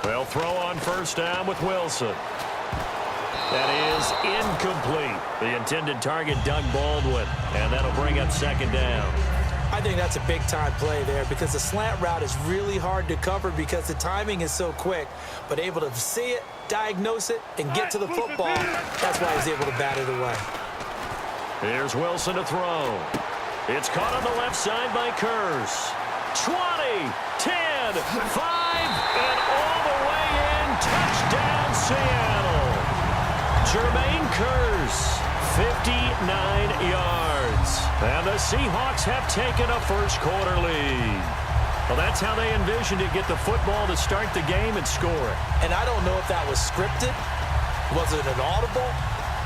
They'll throw on first down with Wilson. That is incomplete. The intended target, Doug Baldwin, and that'll bring up second down. I think that's a big-time play there because the slant route is really hard to cover because the timing is so quick. But able to see it, diagnose it, and get to the football, that's why he's able to bat it away. Here's Wilson to throw. It's caught on the left side by Kurz. 20, 10, 5, and all the way in. Touchdown, Seattle. Jermaine Kurz, 59 yards. And the Seahawks have taken a first-quarter lead. Well, that's how they envisioned it, get the football to start the game and score it. And I don't know if that was scripted. Was it an audible?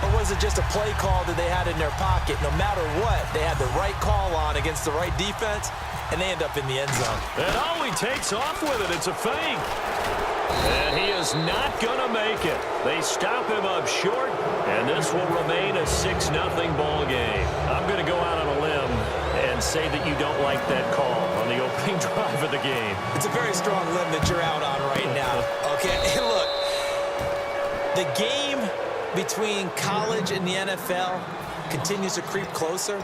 Or was it just a play call that they had in their pocket? No matter what, they had the right call on against the right defense, and they end up in the end zone. And he takes off with it. It's a fake. And he is not going to make it. They stop him up short, and this will remain a 6-0 ball game. I'm going to go out on a limb and say that you don't like that call on the opening drive of the game. It's a very strong limb that you're out on right now. Okay, look, the game between college and the NFL continues to creep closer,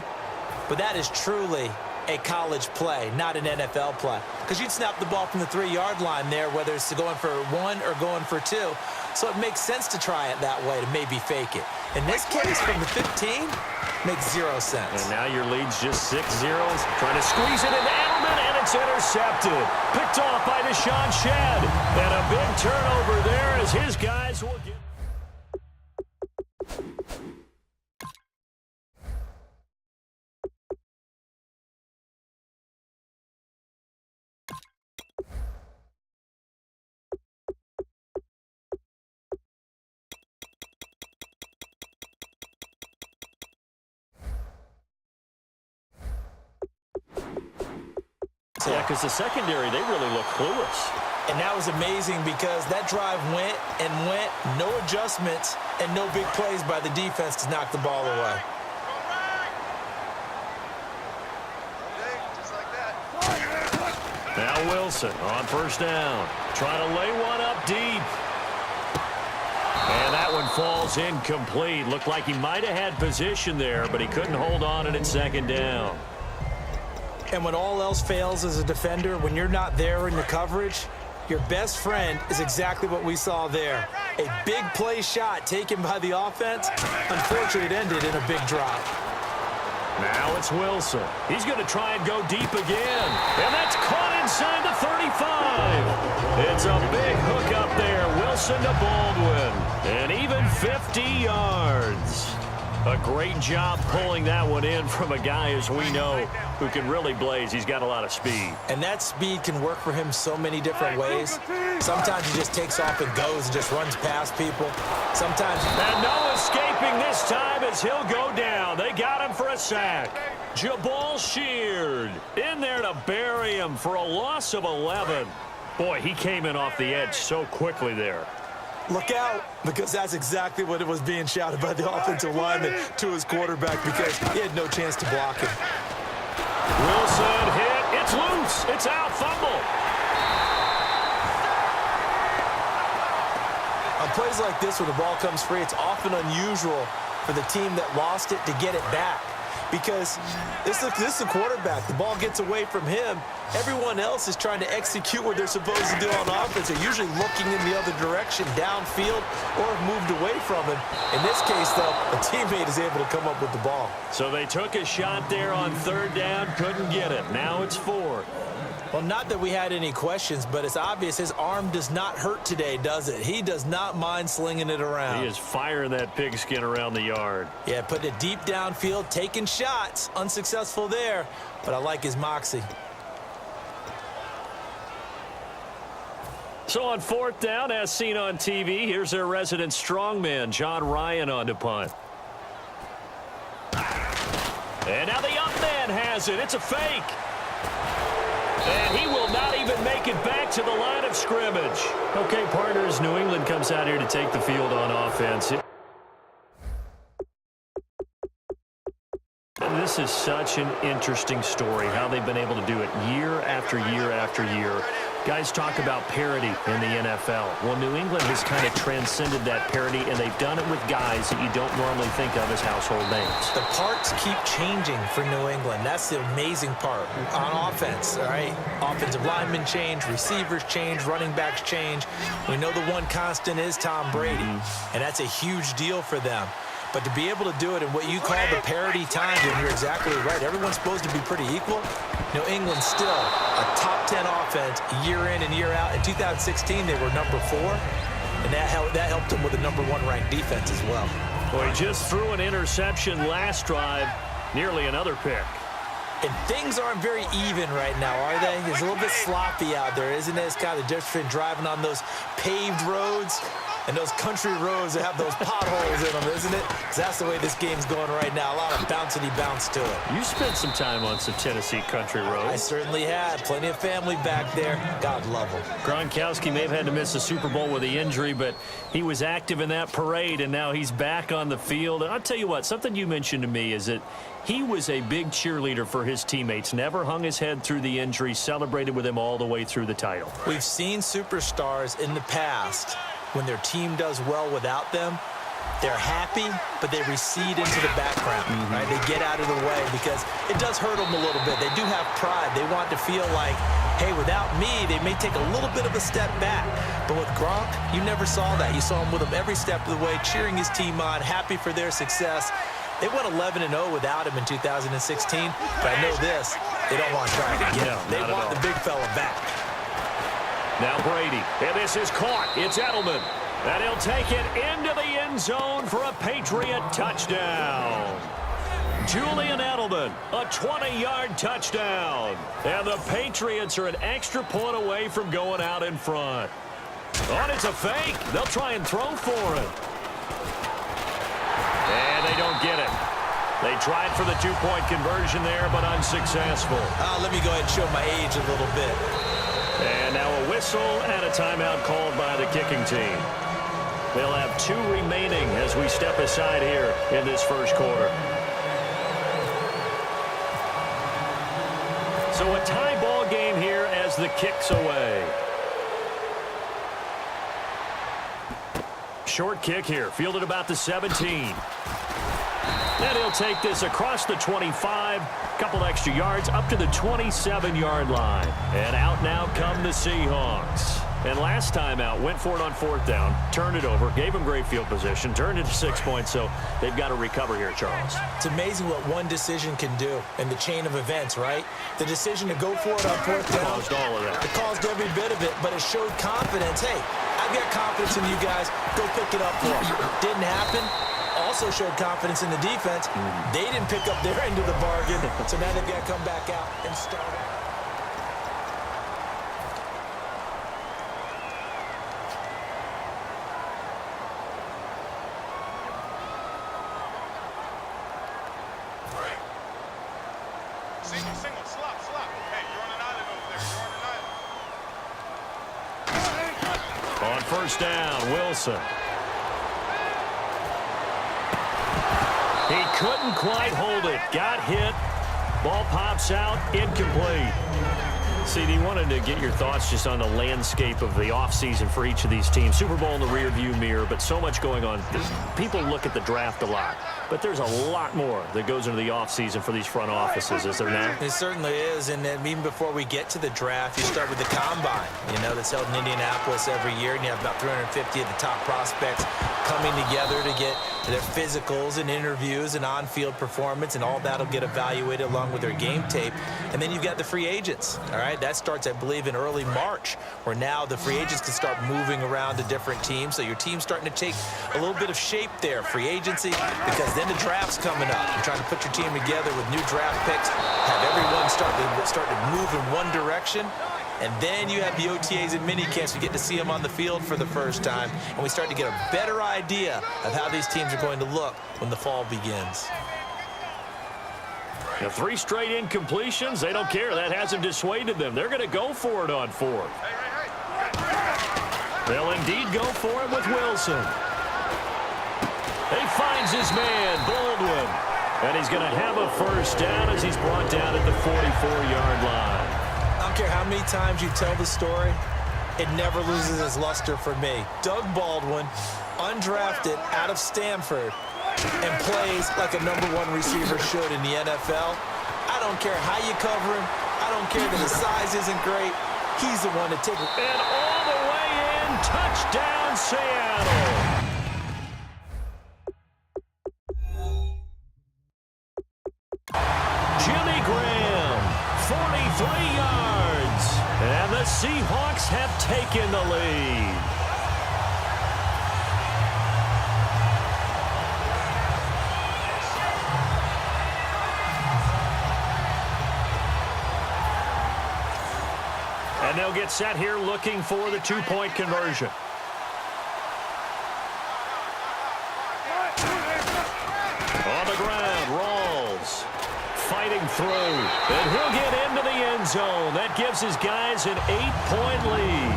but that is truly a college play, not an NFL play. Because you'd snap the ball from the 3-yard line there, whether it's going for 1 or going for 2. So it makes sense to try it that way to maybe fake it. In this case, from the 15, makes 0 sense. And now your lead's just 6-0. Trying to squeeze it into Edelman, and it's intercepted. Picked off by Deshaun Shedd. And a big turnover there as his guys will get... Yeah, because the secondary, they really look clueless. And that was amazing because that drive went and went, no adjustments, and no big plays by the defense to knock the ball away. Now Wilson on first down. Trying to lay one up deep. And that one falls incomplete. Looked like he might have had position there, but he couldn't hold on and it's second down. And when all else fails as a defender, when you're not there in the coverage, your best friend is exactly what we saw there. A big play shot taken by the offense. Unfortunately, it ended in a big drop. Now it's Wilson. He's going to try and go deep again. And that's caught inside the 35. It's a big hook up there. Wilson to Baldwin. And even 50 yards. A great job pulling that one in from a guy, as we know, who can really blaze. He's got a lot of speed. And that speed can work for him so many different ways. Sometimes he just takes off and goes and just runs past people. Sometimes... And no escaping this time as he'll go down. They got him for a sack. Jabal Sheard in there to bury him for a loss of 11. Boy, he came in off the edge so quickly there. Look out, because that's exactly what it was being shouted by the offensive lineman to his quarterback because he had no chance to block him. Wilson hit. It's loose. It's out. Fumble. On plays like this where the ball comes free, it's often unusual for the team that lost it to get it back. Because this is the quarterback. The ball gets away from him. Everyone else is trying to execute what they're supposed to do on offense. They're usually looking in the other direction, downfield, or moved away from him. In this case, though, a teammate is able to come up with the ball. So they took a shot there on third down, couldn't get it. Now it's 4th. Well, not that we had any questions, but it's obvious his arm does not hurt today, does it? He does not mind slinging it around. He is firing that pigskin around the yard. Yeah, putting it deep downfield, taking shots. Unsuccessful there, but I like his moxie. So on 4th down, as seen on TV, here's their resident strongman, John Ryan, on to punt. And now the up man has it. It's a fake. And he will not even make it back to the line of scrimmage. Okay, partners, New England comes out here to take the field on offense. This is such an interesting story, how they've been able to do it year after year after year. Guys talk about parity in the NFL. Well, New England has kind of transcended that parity, and they've done it with guys that you don't normally think of as household names. The parts keep changing for New England. That's the amazing part. On offense, all right? Offensive linemen change, receivers change, running backs change. We know the one constant is Tom Brady, and that's a huge deal for them. But to be able to do it in what you call the parity times, and you're exactly right, everyone's supposed to be pretty equal. New England's still a top 10 offense year in and year out. In 2016, they were number 4, and that helped them with a number 1 ranked defense as well. Well, he just threw an interception last drive, nearly another pick. And things aren't very even right now, are they? It's a little bit sloppy out there, isn't it? It's kind of the difference between driving on those paved roads and those country roads that have those potholes in them, isn't it? 'Cause that's the way this game's going right now. A lot of bouncy bounce to it. You spent some time on some Tennessee country roads. I certainly had. Plenty of family back there. God love them. Gronkowski may have had to miss the Super Bowl with the injury, but he was active in that parade, and now he's back on the field. And I'll tell you what, something you mentioned to me is that he was a big cheerleader for his teammates, never hung his head through the injury, celebrated with him all the way through the title. We've seen superstars in the past, when their team does well without them, they're happy, but they recede into the background, right? They get out of the way because it does hurt them a little bit. They do have pride. They want to feel like, hey, without me, they may take a little bit of a step back. But with Gronk, you never saw that. You saw him with him every step of the way, cheering his team on, happy for their success. They went 11-0 without him in 2016, but I know this, they don't want to try it again. No, they want the big fella back. Now Brady, and this is caught. It's Edelman, and he'll take it into the end zone for a Patriot touchdown. Julian Edelman, a 20-yard touchdown. And the Patriots are an extra point away from going out in front. Oh, and it's a fake. They'll try and throw for it. And they don't get it. They tried for the two-point conversion there, but unsuccessful. Let me go ahead and show my age a little bit. And now a whistle and a timeout called by the kicking team. They'll have 2 remaining as we step aside here in this first quarter. So a tie ball game here as the kick's away. Short kick here, fielded about the 17. And he'll take this across the 25, couple extra yards, up to the 27-yard line. And out now come the Seahawks. And last time out, went for it on 4th down, turned it over, gave him great field position, turned it to 6 points, so they've got to recover here, Charles. It's amazing what one decision can do in the chain of events, right? The decision to go for it on 4th down. Caused all of that. It caused every bit of it, but it showed confidence. Hey, I've got confidence in you guys. Go pick it up for them. Didn't happen. Also showed confidence in the defense. They didn't pick up their end of the bargain, so now they've got to come back out and start. Single, slop. Hey, you're on an island over there. You're on an island. On 1st down, Wilson. He couldn't quite hold it. Got hit. Ball pops out. Incomplete. CD, wanted to get your thoughts just on the landscape of the offseason for each of these teams. Super Bowl in the rearview mirror, but so much going on. People look at the draft a lot, but there's a lot more that goes into the offseason for these front offices, is there not? It certainly is, and then even before we get to the draft, you start with the combine, that's held in Indianapolis every year, and you have about 350 of the top prospects coming together to get their physicals and interviews and on-field performance, and all that will get evaluated along with their game tape. And then you've got the free agents, all right? That starts, I believe, in early March, where now the free agents can start moving around to different teams. So your team's starting to take a little bit of shape there, free agency, because then the draft's coming up. You're trying to put your team together with new draft picks, have everyone start to move in one direction. And then you have the OTAs and mini camps. You get to see them on the field for the first time. And we start to get a better idea of how these teams are going to look when the fall begins. Now, 3 straight incompletions. They don't care. That hasn't dissuaded them. They're going to go for it on 4th. They'll indeed go for it with Wilson. He finds his man, Baldwin. And he's going to have a 1st down as he's brought down at the 44-yard line. I'm don't care how many times you tell the story, it never loses its luster for me. Doug Baldwin, undrafted out of Stanford, and plays like a #1 receiver should in the NFL. I don't care how you cover him. I don't care that his size isn't great. He's the one to take it. And all the way in, touchdown Seattle. Jimmy Graham, 43 yards. And the Seahawks have taken the lead. And they'll get set here looking for the two-point conversion. On the ground, Rawls fighting through. And he'll get into the end zone. That gives his guys an 8-point lead.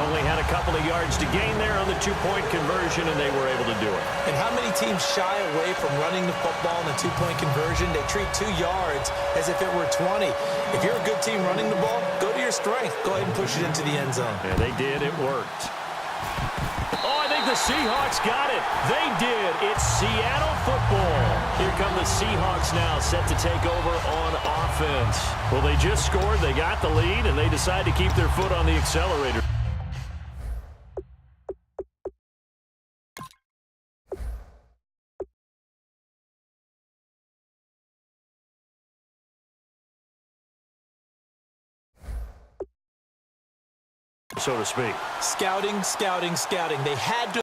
Only had a couple of yards to gain there on the two-point conversion, and they were able to do it. And how many teams shy away from running the football in the two-point conversion? They treat 2 yards as if it were 20. If you're a good team running the ball, go to your strength. Go ahead and push it into the end zone. Yeah, they did. It worked. Oh, I think the Seahawks got it. They did. It's Seattle football. Here come the Seahawks now, set to take over on offense. Well, they just scored. They got the lead, and they decide to keep their foot on the accelerator. So to speak. Scouting, scouting, scouting. They had to